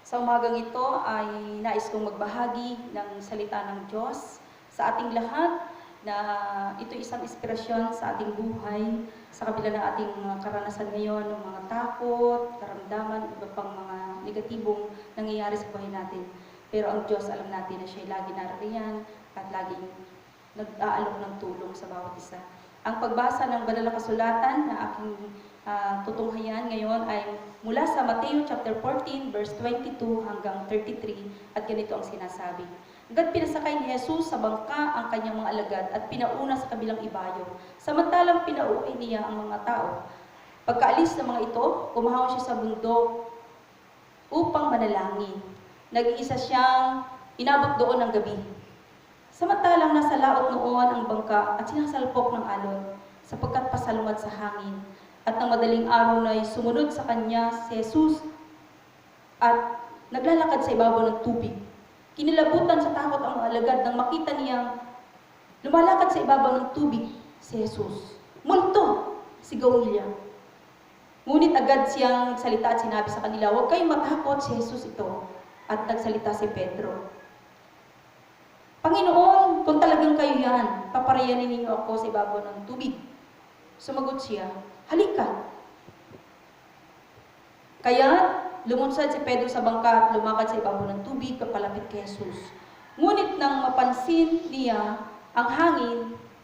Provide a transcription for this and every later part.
Sa umagang ito ay nais kong magbahagi ng salita ng Diyos sa ating lahat na ito isang inspirasyon sa ating buhay sa kabila ng ating karanasan ngayon ng mga takot, karamdaman, iba pang mga negatibong nangyayari sa buhay natin. Pero ang Diyos, alam natin na siya lagi naririyan at laging nag-aalok ng tulong sa bawat isa. Ang pagbasa ng banal na kasulatan na aking tutunghayan ngayon ay mula sa Mateo chapter 14 verse 22 hanggang 33 at ganito ang sinasabi. Agad pinasakay ni Jesus sa bangka ang kanyang mga alagad at pinauna sa kabilang ibayo, samantalang pinauwi niya ang mga tao. Pagkaalis ng mga ito, umahon siya sa bundok upang manalangin. Nag-iisa siyang inabot doon ng gabi. Samantalang nasa laot noon ang bangka at sinasalpok ng alon, sapagkat pasalungat sa hangin. At ng madaling araw na sumunod sa kanya si Jesus at naglalakad sa ibabaw ng tubig. Kinilabutan sa takot ang mga alagad nang makita niyang lumalakad sa ibabaw ng tubig si Jesus. Multo! Sigaw nila. Ngunit agad siyang nagsalita at sinabi sa kanila, huwag kayong matakot, si Jesus ito. At nagsalita si Pedro. Panginoon, kung talagang kayo yan, paparayanin ninyo ako sa ibabaw ng tubig. Sumagot siya, halika. Kaya lumunsad si Pedro sa bangka at lumakad sa ibabaw ng tubig papalapit kay Jesus. Ngunit nang mapansin niya ang hangin,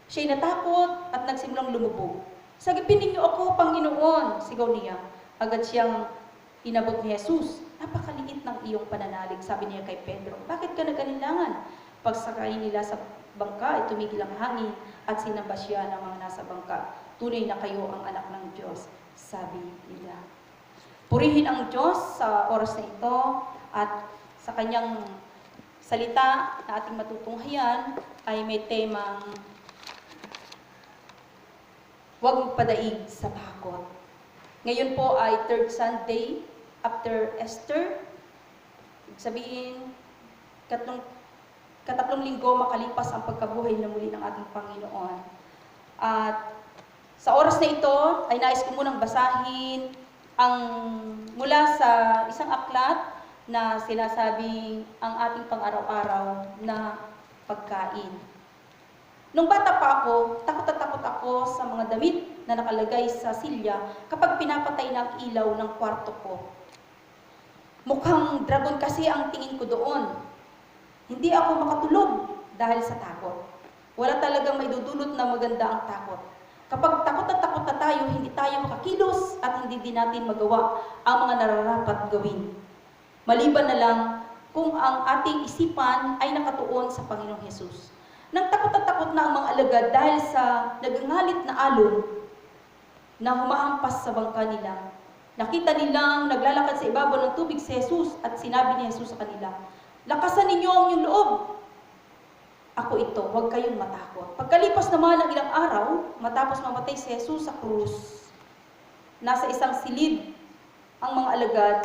siya'y natakot at nagsimulang lumubog. Sagipin ninyo ako, Panginoon, sigaw niya. Agad siyang inabot ni Jesus. Napakaliit ng iyong pananalig, sabi niya kay Pedro. Bakit ka nag-alinlangan? Pagsakay nila sa bangka ay tumigil ang hangin at sinamba siya ng mga nasa bangka. Tunay na kayo ang anak ng Diyos, sabi nila. Purihin ang Diyos sa oras na ito at sa kanyang salita na ating matutunghayan ay may temang huwag magpadaig sa takot. Ngayon po ay third Sunday after Esther. Ibig sabihin, katatlong linggo makalipas ang pagkabuhay na muli ng ating Panginoon. At sa oras na ito ay nais ko munang basahin ang mula sa isang aklat na sinasabing ang ating pang-araw-araw na pagkain. Nung bata pa ako, takot na takot ako sa mga damit na nakalagay sa silya kapag pinapatay ng ilaw ng kwarto ko. Mukhang dragon kasi ang tingin ko doon. Hindi ako makatulog dahil sa takot. Wala talagang may dudulot na maganda ang takot. Kapag takot na tayo, hindi tayo makakilos at hindi din natin magawa ang mga nararapat gawin. Maliban na lang kung ang ating isipan ay nakatuon sa Panginoong Hesus. Nang takot na ang mga alagad dahil sa nagangalit na alon na humahampas sa bangka nila. Nakita nilang naglalakad sa ibabaw ng tubig si Jesus at sinabi ni Jesus sa kanila, lakasan ninyo ang inyong loob. Ako ito, huwag kayong matakot. Pagkalipas naman ng ilang araw, matapos mamatay si Jesus sa krus, nasa isang silid ang mga alagad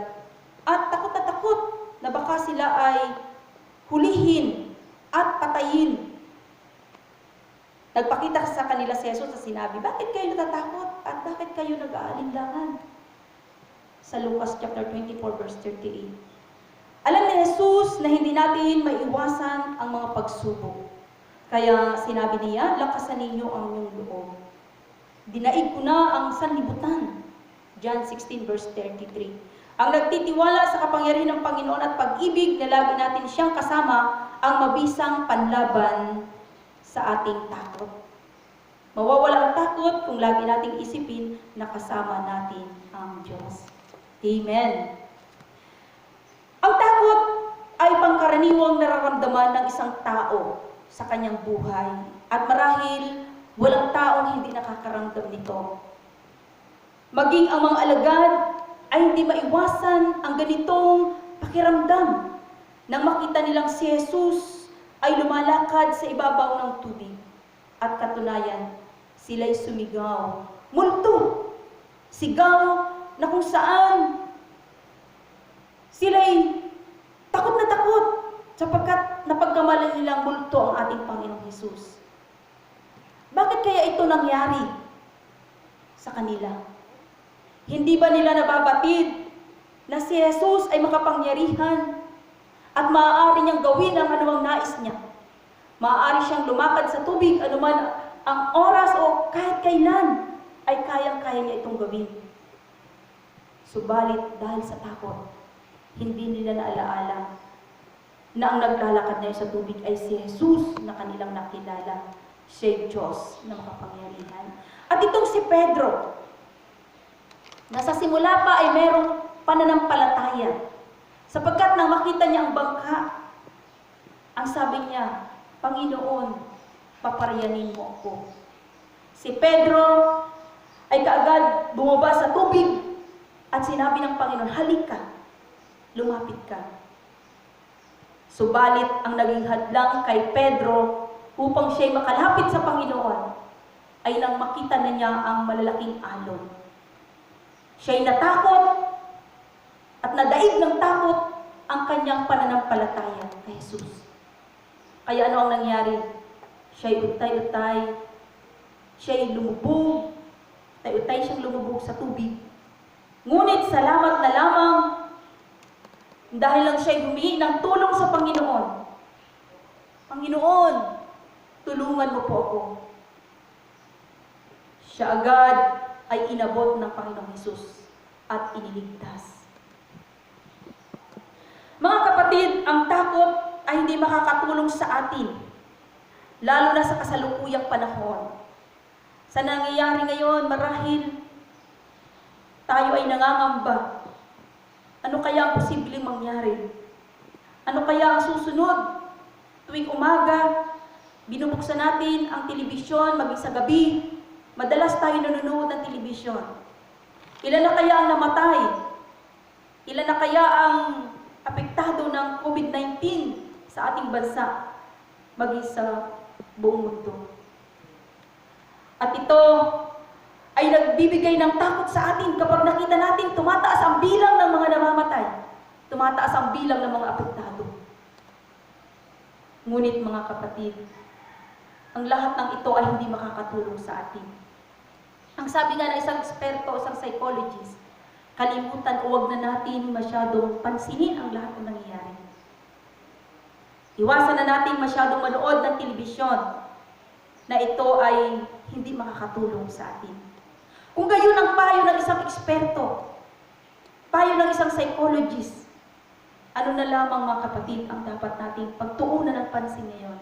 at takot na baka sila ay hulihin at patayin. Nagpakita sa kanila si Jesus at sinabi, bakit kayo natatakot at bakit kayo nag-aalinlangan? Sa Lucas chapter 24 verse 38. Alam ni Jesus na hindi natin maiwasan ang mga pagsubok. Kaya sinabi niya, lakasan ninyo ang inyong loob. Dinaig ko na ang sanlibutan. John 16 verse 33. Ang nagtitiwala sa kapangyarihan ng Panginoon at pag-ibig na lagi natin siyang kasama ang mabisang panlaban sa ating takot. Mawawala ang takot kung lagi nating isipin na kasama natin ang Diyos. Amen. Ang takot ay pangkaraniwang nararamdaman ng isang tao sa kanyang buhay. At marahil, walang taong hindi nakakaramdam nito. Maging ang mga alagad ay hindi maiwasan ang ganitong pakiramdam nang makita nilang si Jesus ay lumalakad sa ibabaw ng tubig. At katunayan, sila'y sumigaw. Multo! Sigaw na kung saan sila'y takot na takot sapagkat napagkamalan nilang multo ang ating Panginoong Hesus. Bakit kaya ito nangyari sa kanila? Hindi ba nila nababatid na si Jesus ay makapangyarihan at maaari niyang gawin ang anumang nais niya. Maaari siyang lumakad sa tubig anuman ang oras o kahit kailan ay kayang-kaya niya itong gawin. Subalit dahil sa takot, hindi nila naalaala na ang naglalakad na sa tubig ay si Jesus na kanilang nakilala. Siya'y Diyos na makapangyarihan. At itong si Pedro, na sa simula pa ay merong pananampalataya. Sapagkat nang makita niya ang bangka, ang sabi niya, Panginoon, paparyanin mo ako. Si Pedro ay kaagad bumaba sa tubig at sinabi ng Panginoon, halika, lumapit ka. Subalit ang naging hadlang kay Pedro upang siya'y makalapit sa Panginoon ay nang makita na niya ang malalaking alon. Siya'y natakot at nadaig ng takot ang kanyang pananampalataya kay Jesus. Kaya ano ang nangyari? Siya'y utay-utay, siya'y lumubog, utay-utay siyang lumubog sa tubig. Ngunit salamat na lamang dahil lang siya'y humingi ng tulong sa Panginoon. Panginoon, tulungan mo po ako. Siya agad ay inabot ng Panginoong Hesus at iniligtas. Mga kapatid, ang takot ay hindi makakatulong sa atin, lalo na sa kasalukuyang panahon. Sa nangyayari ngayon, marahil tayo ay nangangamba. Ano kaya ang posibleng mangyari? Ano kaya ang susunod? Tuwing umaga, binubuksan natin ang telebisyon, maging sa gabi, madalas tayo nanonood ng telebisyon. Ilan na kaya ang namatay? Ilan na kaya ang apektado ng COVID-19 sa ating bansa, maging sa buong mundo? At ito ay nagbibigay ng takot sa atin kapag nakita natin tumataas ang bilang ng mga namamatay, tumataas ang bilang ng mga apektado. Ngunit mga kapatid, ang lahat ng ito ay hindi makakatulong sa atin. Ang sabi nga ng isang eksperto, isang psychologist, kalimutan o wag na natin masyadong pansinin ang lahat ng nangyayari. Iwasan na natin masyadong manood ng telebisyon na ito ay hindi makakatulong sa atin. Kung gayon ang payo ng isang eksperto, payo ng isang psychologist, ano na lamang mga kapatid ang dapat nating pagtuunan ng pansin ngayon?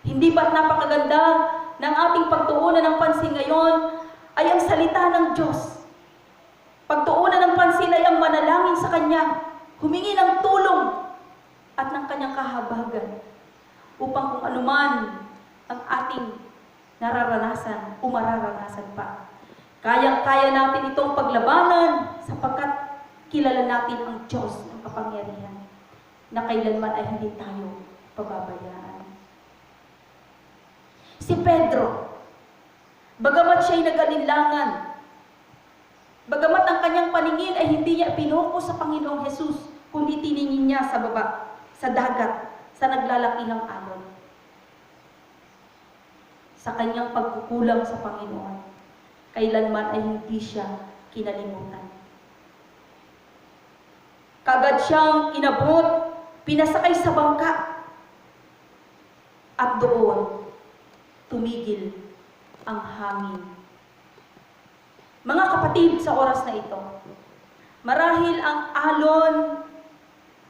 Hindi ba't napakaganda ng ating pagtuunan ng pansin ngayon ay ang salita ng Diyos? Pagtuunan ng pansin ay ang manalangin sa Kanya, humingi ng tulong at ng Kanyang kahabagan upang kung anuman ang ating nararanasan o mararanasan pa, kayang-kaya natin itong paglabanan sapagkat kilala natin ang Diyos ng kapangyarihan na kailanman ay hindi tayo pababayaan. Si Pedro, bagamat siya'y nag-alinlangan, bagamat ang kanyang paningin ay hindi niya pinuko sa Panginoong Hesus, kundi tiningin niya sa baba, sa dagat, sa naglalakihang alon. Sa kanyang pagkukulang sa Panginoon, kailanman ay hindi siya kinalimutan. Kagad siyang inabot, pinasakay sa bangka, at doon tumigil ang hangin. Mga kapatid, sa oras na ito, marahil ang alon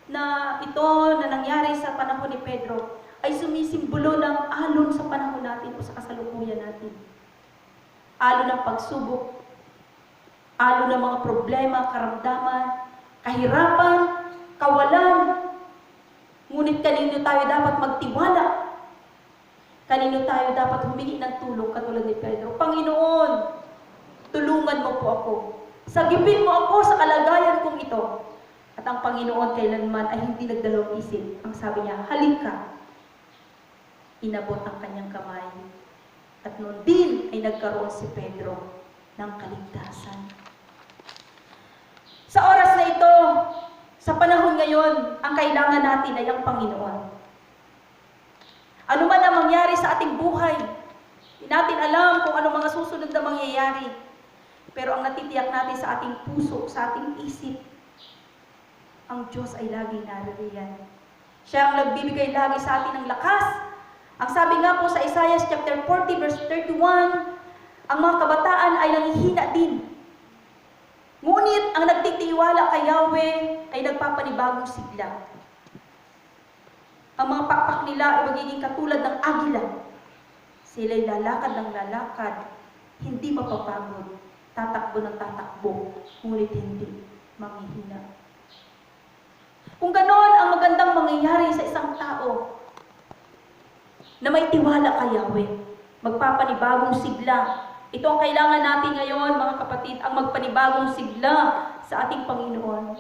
na ito na nangyari sa panahon ni Pedro ay sumisimbolo ng alon sa panahon natin o sa kasalukuyan natin. Alon ng pagsubok, alon ng mga problema, karamdaman, kahirapan, kawalan. Ngunit kanino tayo dapat magtiwala? Kanino tayo dapat humingi ng tulong katulad ni Pedro? Panginoon, tulungan mo po ako. Sagipin mo ako sa kalagayan kong ito. At ang Panginoon kailanman ay hindi nagdalawang isip. Ang sabi niya, halika. Inabot ang kanyang kamay. At noon din ay nagkaroon si Pedro ng kaligtasan. Sa oras na ito, sa panahon ngayon, ang kailangan natin ay ang Panginoon. Ano man ang mangyari sa ating buhay, hindi natin alam kung ano mga susunod na mangyayari. Pero ang natitiyak natin sa ating puso, sa ating isip, ang Diyos ay laging naririyan. Siya ang nagbibigay lagi sa atin ng lakas. Ang sabi nga po sa Isaiah chapter 40 verse 31, ang mga kabataan ay nanghihina din. Ngunit ang nagtitiwala kay Yahweh ay nagpapanibagong sigla. Ang mga pakpak nila ay magiging katulad ng agila. Sila'y lalakad ng lalakad, hindi mapapagod, tatakbo ng tatakbo, ngunit hindi manghihina. Kung ganon ang magandang mangyayari sa isang tao na may tiwala kay Yahweh, magpapanibagong sigla. Ito ang kailangan natin ngayon, mga kapatid, ang magpanibagong sigla sa ating Panginoon.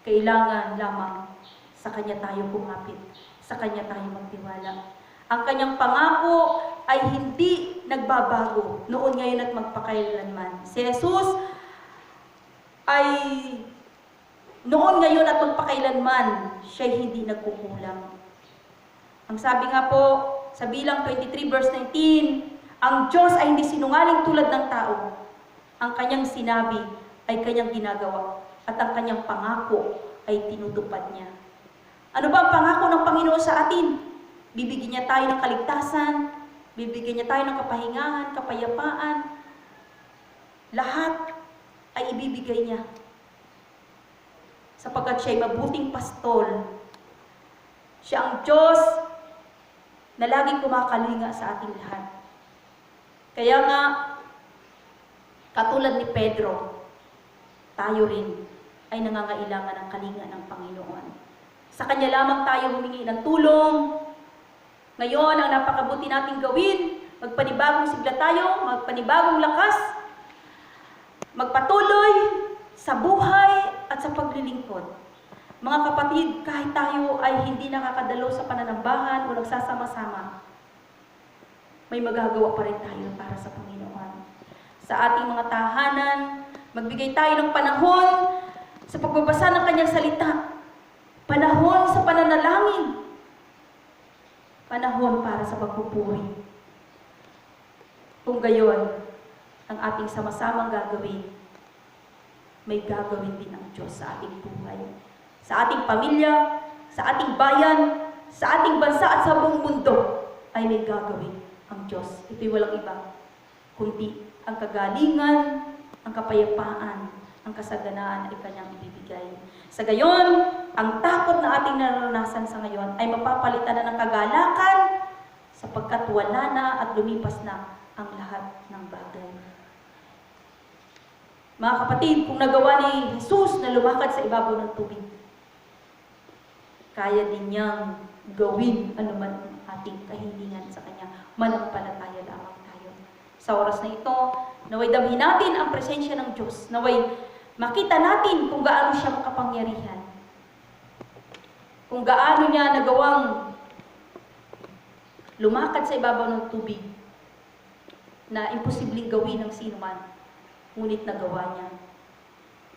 Kailangan lamang sa Kanya tayo kumapit, sa Kanya tayo magtiwala. Ang Kanyang pangako ay hindi nagbabago noon, ngayon at magpakailanman. Si Jesus ay noon, ngayon at magpakailanman, siya'y hindi nagkukulang. Ang sabi nga po sa Bilang 23 verse 19, ang Diyos ay hindi sinungaling tulad ng tao. Ang Kanyang sinabi ay Kanyang ginagawa at ang Kanyang pangako ay tinutupad niya. Ano ba ang pangako ng Panginoon sa atin? Bibigyan niya tayo ng kaligtasan, bibigyan niya tayo ng kapahingahan, kapayapaan. Lahat ay ibibigay niya. Sapagkat siya ay mabuting pastol. Siya ang Diyos na laging kumakalinga sa ating lahat. Kaya nga, katulad ni Pedro, tayo rin ay nangangailangan ng kalinga ng Panginoon. Sa Kanya lamang tayo humingi ng tulong. Ngayon, ang napakabuti nating gawin, magpanibagong sigla tayo, magpanibagong lakas, magpatuloy sa buhay at sa paglilingkod. Mga kapatid, kahit tayo ay hindi nakakadalo sa pananambahan o nagsasama-sama, may magagawa pa rin tayo para sa Panginoon. Sa ating mga tahanan, magbigay tayo ng panahon sa pagbabasa ng Kanyang salita, panahon sa pananalangin, panahon para sa pagpupuri. Kung gayon, ang ating sama-samang gagawin, may gagawin din ang Diyos sa ating buhay, sa ating pamilya, sa ating bayan, sa ating bansa at sa buong mundo, ay may gagawin ang Diyos. Ito'y walang iba, kundi ang kagalingan, ang kapayapaan, ang kasaganaan ay Kanyang ibibigay. Sa gayon, ang takot na ating nararanasan sa ngayon ay mapapalitan na ng kagalakan, sapagkat wala na at lumipas na ang lahat ng bagay. Mga kapatid, kung nagawa ni Jesus na lumakad sa ibabaw ng tubig, kaya din niyang gawin anuman ang ating kahilingan sa Kanya. Manampalataya lamang tayo. Sa oras na ito, naway damhin natin ang presensya ng Diyos. Naway makita natin kung gaano siya makapangyarihan. Kung gaano niya nagawang lumakad sa ibabaw ng tubig na imposibleng gawin ng sino man. Ngunit nagawa niya.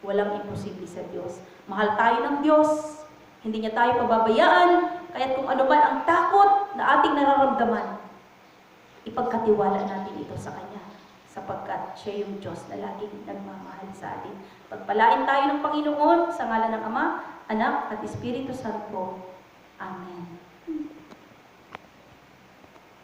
Walang imposible sa Diyos. Mahal tayo ng Diyos. Hindi niya tayo pababayaan. Kaya't kung ano man ang takot na ating nararamdaman, ipagkatiwala natin ito sa Kanya. Sapagkat siya yung Diyos na laging nagmamahal sa atin. Pagpalain tayo ng Panginoon sa ngalan ng Ama, Anak at Espiritu Santo. Amen.